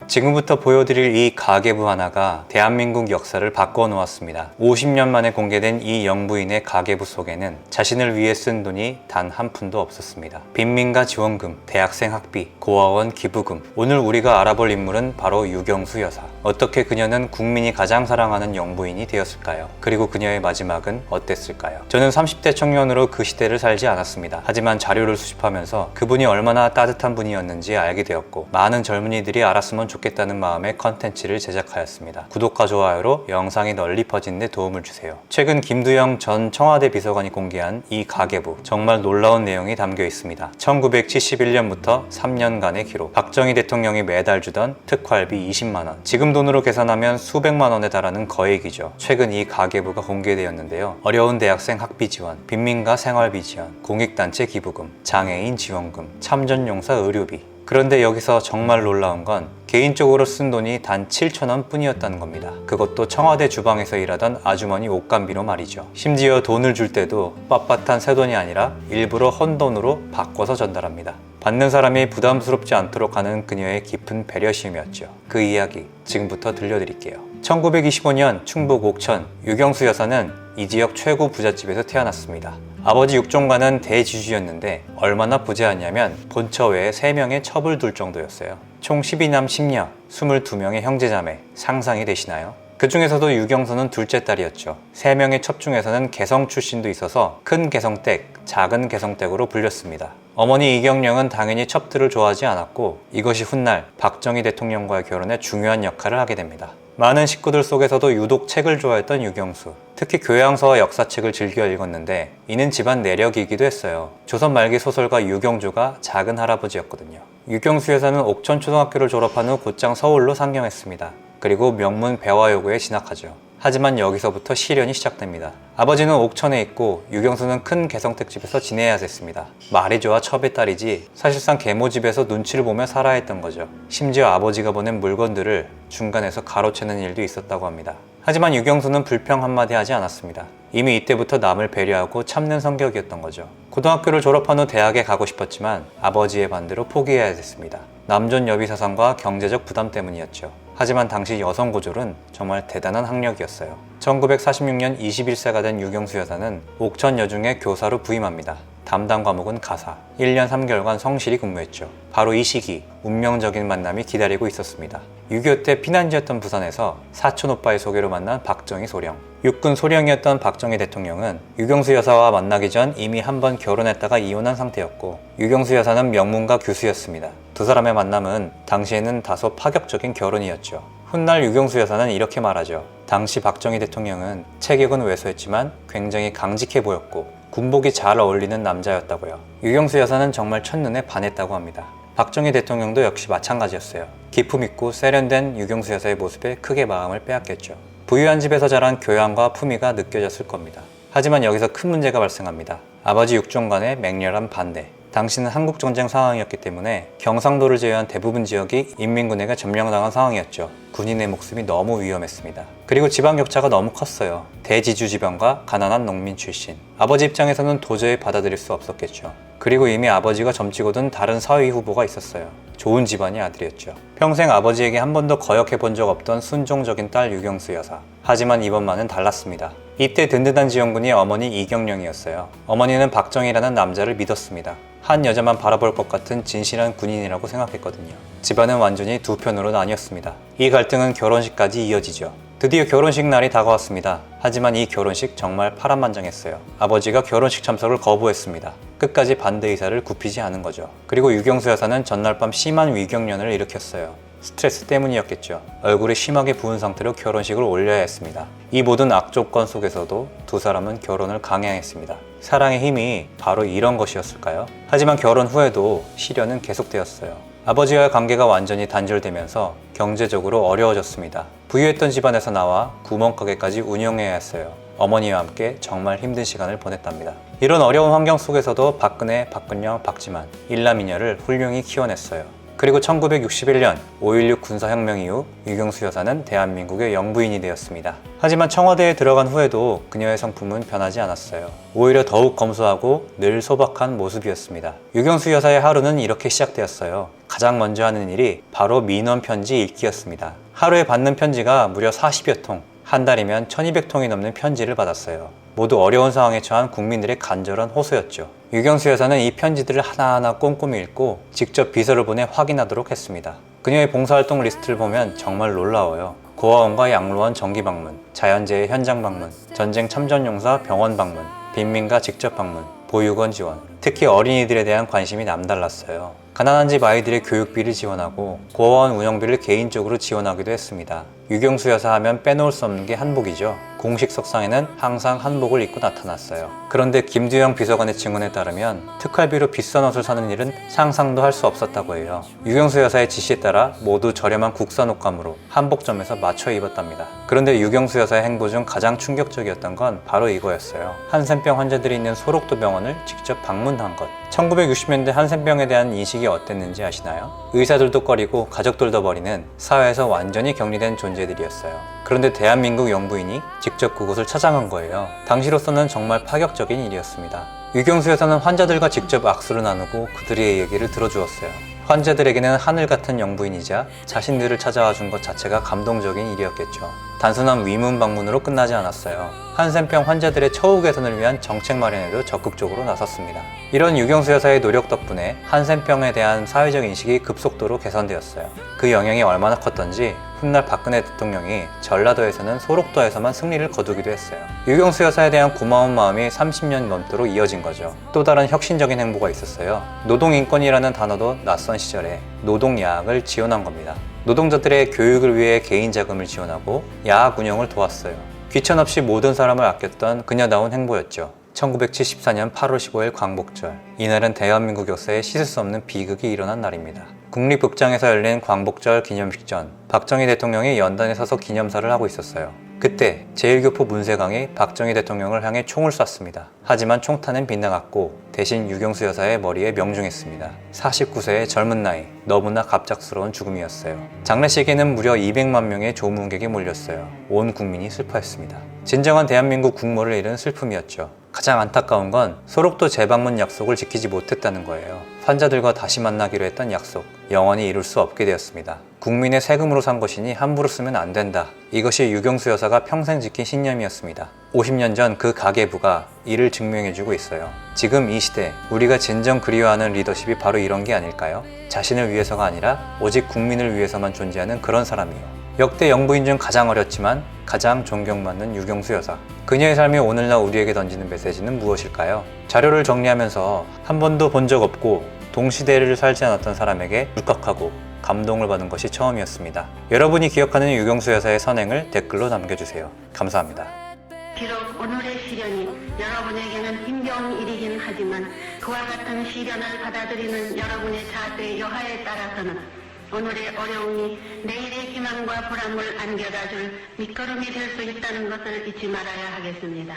지금부터 보여드릴 이 가계부 하나가 대한민국 역사를 바꿔 놓았습니다. 50년 만에 공개된 이 영부인의 가계부 속에는 자신을 위해 쓴 돈이 단 한 푼도 없었습니다. 빈민가 지원금, 대학생 학비, 고아원 기부금. 오늘 우리가 알아볼 인물은 바로 유경수 여사. 어떻게 그녀는 국민이 가장 사랑하는 영부인이 되었을까요? 그리고 그녀의 마지막은 어땠을까요? 저는 30대 청년으로 그 시대를 살지 않았습니다. 하지만 자료를 수집하면서 그분이 얼마나 따뜻한 분이었는지 알게 되었고, 많은 젊은이들이 알았으면 좋겠다는 마음에 컨텐츠를 제작하였습니다. 구독과 좋아요로 영상이 널리 퍼지는 데 도움을 주세요. 최근 김두영 전 청와대 비서관이 공개한 이 가계부, 정말 놀라운 내용이 담겨 있습니다. 1971년부터 3년간의 기록, 박정희 대통령이 매달 주던 특활비 20만원, 지금 돈으로 계산하면 수백만 원에 달하는 거액이죠. 최근 이 가계부가 공개되었는데요. 어려운 대학생 학비 지원, 빈민가 생활비 지원, 공익단체 기부금, 장애인 지원금, 참전용사 의료비. 그런데 여기서 정말 놀라운 건 개인적으로 쓴 돈이 단 7,000원 뿐이었다는 겁니다. 그것도 청와대 주방에서 일하던 아주머니 옷감비로 말이죠. 심지어 돈을 줄 때도 빳빳한 새돈이 아니라 일부러 헌돈으로 바꿔서 전달합니다. 받는 사람이 부담스럽지 않도록 하는 그녀의 깊은 배려심이었죠. 그 이야기 지금부터 들려드릴게요. 1925년 충북 옥천, 유경수 여사는 이 지역 최고 부잣집에서 태어났습니다. 아버지 육종관은 대지주였는데 얼마나 부자였냐면 본처 외에 3명의 첩을 둘 정도였어요. 총 12남 10녀, 22명의 형제자매. 상상이 되시나요? 그 중에서도 유경수는 둘째 딸이었죠. 3명의 첩 중에서는 개성 출신도 있어서 큰 개성댁, 작은 개성댁으로 불렸습니다. 어머니 이경령은 당연히 첩들을 좋아하지 않았고, 이것이 훗날 박정희 대통령과의 결혼에 중요한 역할을 하게 됩니다. 많은 식구들 속에서도 유독 책을 좋아했던 유경수. 특히 교양서와 역사책을 즐겨 읽었는데 이는 집안 내력이기도 했어요. 조선 말기 소설가 유경주가 작은 할아버지였거든요. 유경수 여사는 옥천초등학교를 졸업한 후 곧장 서울로 상경했습니다. 그리고 명문 배화여고에 진학하죠. 하지만 여기서부터 시련이 시작됩니다. 아버지는 옥천에 있고 유경수는 큰 개성택집에서 지내야 됐습니다. 말이 좋아 첩의 딸이지 사실상 계모집에서 눈치를 보며 살아야 했던 거죠. 심지어 아버지가 보낸 물건들을 중간에서 가로채는 일도 있었다고 합니다. 하지만 유경수는 불평 한마디 하지 않았습니다. 이미 이때부터 남을 배려하고 참는 성격이었던 거죠. 고등학교를 졸업한 후 대학에 가고 싶었지만 아버지의 반대로 포기해야 됐습니다. 남존 여비 사상과 경제적 부담 때문이었죠. 하지만 당시 여성 고졸은 정말 대단한 학력이었어요. 1946년 21세가 된 유경수 여사는 옥천 여중에 교사로 부임합니다. 담당 과목은 가사. 1년 3개월간 성실히 근무했죠. 바로 이 시기 운명적인 만남이 기다리고 있었습니다. 6.25 때 피난지였던 부산에서 사촌 오빠의 소개로 만난 박정희 소령. 육군 소령이었던 박정희 대통령은 유경수 여사와 만나기 전 이미 한 번 결혼했다가 이혼한 상태였고, 유경수 여사는 명문가 교수였습니다. 두 사람의 만남은 당시에는 다소 파격적인 결혼이었죠. 훗날 유경수 여사는 이렇게 말하죠. 당시 박정희 대통령은 체격은 왜소했지만 굉장히 강직해 보였고 군복이 잘 어울리는 남자였다고요. 유경수 여사는 정말 첫눈에 반했다고 합니다. 박정희 대통령도 역시 마찬가지였어요. 기품 있고 세련된 유경수 여사의 모습에 크게 마음을 빼앗겼죠. 부유한 집에서 자란 교양과 품위가 느껴졌을 겁니다. 하지만 여기서 큰 문제가 발생합니다. 아버지 육종관의 맹렬한 반대. 당시는 한국전쟁 상황이었기 때문에 경상도를 제외한 대부분 지역이 인민군에게 점령당한 상황이었죠. 군인의 목숨이 너무 위험했습니다. 그리고 지방 격차가 너무 컸어요. 대지주 지방과 가난한 농민 출신. 아버지 입장에서는 도저히 받아들일 수 없었겠죠. 그리고 이미 아버지가 점치고든 다른 사위 후보가 있었어요. 좋은 집안의 아들이었죠. 평생 아버지에게 한 번도 거역해 본 적 없던 순종적인 딸 유경수 여사. 하지만 이번만은 달랐습니다. 이때 든든한 지원군이 어머니 이경령이었어요. 어머니는 박정희라는 남자를 믿었습니다. 한 여자만 바라볼 것 같은 진실한 군인이라고 생각했거든요. 집안은 완전히 두 편으로 나뉘었습니다. 이 갈등은 결혼식까지 이어지죠. 드디어 결혼식 날이 다가왔습니다. 하지만 이 결혼식 정말 파란만장했어요. 아버지가 결혼식 참석을 거부했습니다. 끝까지 반대 의사를 굽히지 않은 거죠. 그리고 유경수 여사는 전날 밤 심한 위경련을 일으켰어요. 스트레스 때문이었겠죠. 얼굴이 심하게 부은 상태로 결혼식을 올려야 했습니다. 이 모든 악조건 속에서도 두 사람은 결혼을 강행했습니다. 사랑의 힘이 바로 이런 것이었을까요? 하지만 결혼 후에도 시련은 계속되었어요. 아버지와의 관계가 완전히 단절되면서 경제적으로 어려워졌습니다. 부유했던 집안에서 나와 구멍가게까지 운영해야 했어요. 어머니와 함께 정말 힘든 시간을 보냈답니다. 이런 어려운 환경 속에서도 박근혜, 박근영, 박지만 일남이녀를 훌륭히 키워냈어요. 그리고 1961년 5.16 군사혁명 이후 유경수 여사는 대한민국의 영부인이 되었습니다. 하지만 청와대에 들어간 후에도 그녀의 성품은 변하지 않았어요. 오히려 더욱 검소하고 늘 소박한 모습이었습니다. 유경수 여사의 하루는 이렇게 시작되었어요. 가장 먼저 하는 일이 바로 민원 편지 읽기였습니다. 하루에 받는 편지가 무려 40여 통, 한 달이면 1200통이 넘는 편지를 받았어요. 모두 어려운 상황에 처한 국민들의 간절한 호소였죠. 유경수 여사는 이 편지들을 하나하나 꼼꼼히 읽고 직접 비서를 보내 확인하도록 했습니다. 그녀의 봉사활동 리스트를 보면 정말 놀라워요. 고아원과 양로원 정기 방문, 자연재해 현장 방문, 전쟁 참전용사 병원 방문, 빈민가 직접 방문, 보육원 지원, 특히 어린이들에 대한 관심이 남달랐어요. 가난한 집 아이들의 교육비를 지원하고 고아원 운영비를 개인적으로 지원하기도 했습니다. 유경수 여사 하면 빼놓을 수 없는 게 한복이죠. 공식 석상에는 항상 한복을 입고 나타났어요. 그런데 김두영 비서관의 증언에 따르면 특활비로 비싼 옷을 사는 일은 상상도 할 수 없었다고 해요. 유경수 여사의 지시에 따라 모두 저렴한 국산 옷감으로 한복점에서 맞춰 입었답니다. 그런데 유경수 여사의 행보 중 가장 충격적이었던 건 바로 이거였어요. 한센병 환자들이 있는 소록도 병원을 직접 방문한 것. 1960년대 한센병에 대한 인식이 어땠는지 아시나요? 의사들도 꺼리고 가족들도 버리는 사회에서 완전히 격리된 존재들이었어요. 그런데 대한민국 영부인이 직접 그곳을 찾아간 거예요. 당시로서는 정말 파격적인 일이었습니다. 유경수 여사는 환자들과 직접 악수를 나누고 그들의 얘기를 들어주었어요. 환자들에게는 하늘 같은 영부인이자 자신들을 찾아와 준 것 자체가 감동적인 일이었겠죠. 단순한 위문 방문으로 끝나지 않았어요. 한센병 환자들의 처우 개선을 위한 정책 마련에도 적극적으로 나섰습니다. 이런 유경수 여사의 노력 덕분에 한센병에 대한 사회적 인식이 급속도로 개선되었어요. 그 영향이 얼마나 컸던지 훗날 박근혜 대통령이 전라도에서는 소록도에서만 승리를 거두기도 했어요. 유경수 여사에 대한 고마운 마음이 30년 넘도록 이어진 거죠. 또 다른 혁신적인 행보가 있었어요. 노동인권이라는 단어도 낯선 시절에 노동야학을 지원한 겁니다. 노동자들의 교육을 위해 개인 자금을 지원하고 야학 운영을 도왔어요. 귀천 없이 모든 사람을 아꼈던 그녀다운 행보였죠. 1974년 8월 15일 광복절. 이날은 대한민국 역사에 씻을 수 없는 비극이 일어난 날입니다. 국립극장에서 열린 광복절 기념식 전 박정희 대통령이 연단에 서서 기념사를 하고 있었어요. 그때 제1교포 문세강이 박정희 대통령을 향해 총을 쐈습니다. 하지만 총탄은 빗나갔고 대신 유경수 여사의 머리에 명중했습니다. 49세의 젊은 나이, 너무나 갑작스러운 죽음이었어요. 장례식에는 무려 200만 명의 조문객이 몰렸어요. 온 국민이 슬퍼했습니다. 진정한 대한민국 국모를 잃은 슬픔이었죠. 가장 안타까운 건 소록도 재방문 약속을 지키지 못했다는 거예요. 환자들과 다시 만나기로 했던 약속, 영원히 이룰 수 없게 되었습니다. 국민의 세금으로 산 것이니 함부로 쓰면 안 된다. 이것이 유경수 여사가 평생 지킨 신념이었습니다. 50년 전 그 가계부가 이를 증명해주고 있어요. 지금 이 시대 우리가 진정 그리워하는 리더십이 바로 이런 게 아닐까요? 자신을 위해서가 아니라 오직 국민을 위해서만 존재하는 그런 사람이요. 역대 영부인 중 가장 어렸지만 가장 존경받는 유경수 여사. 그녀의 삶이 오늘날 우리에게 던지는 메시지는 무엇일까요? 자료를 정리하면서 한 번도 본 적 없고 동시대를 살지 않았던 사람에게 울컥하고 감동을 받은 것이 처음이었습니다. 여러분이 기억하는 유경수 여사의 선행을 댓글로 남겨주세요. 감사합니다. 비록 오늘의 시련이 여러분에게는 힘겨운 일이긴 하지만 그와 같은 시련을 받아들이는 여러분의 자세의 여하에 따라서는 오늘의 어려움이 내일의 희망과 보람을 안겨다줄 밑거름이 될 수 있다는 것을 잊지 말아야 하겠습니다.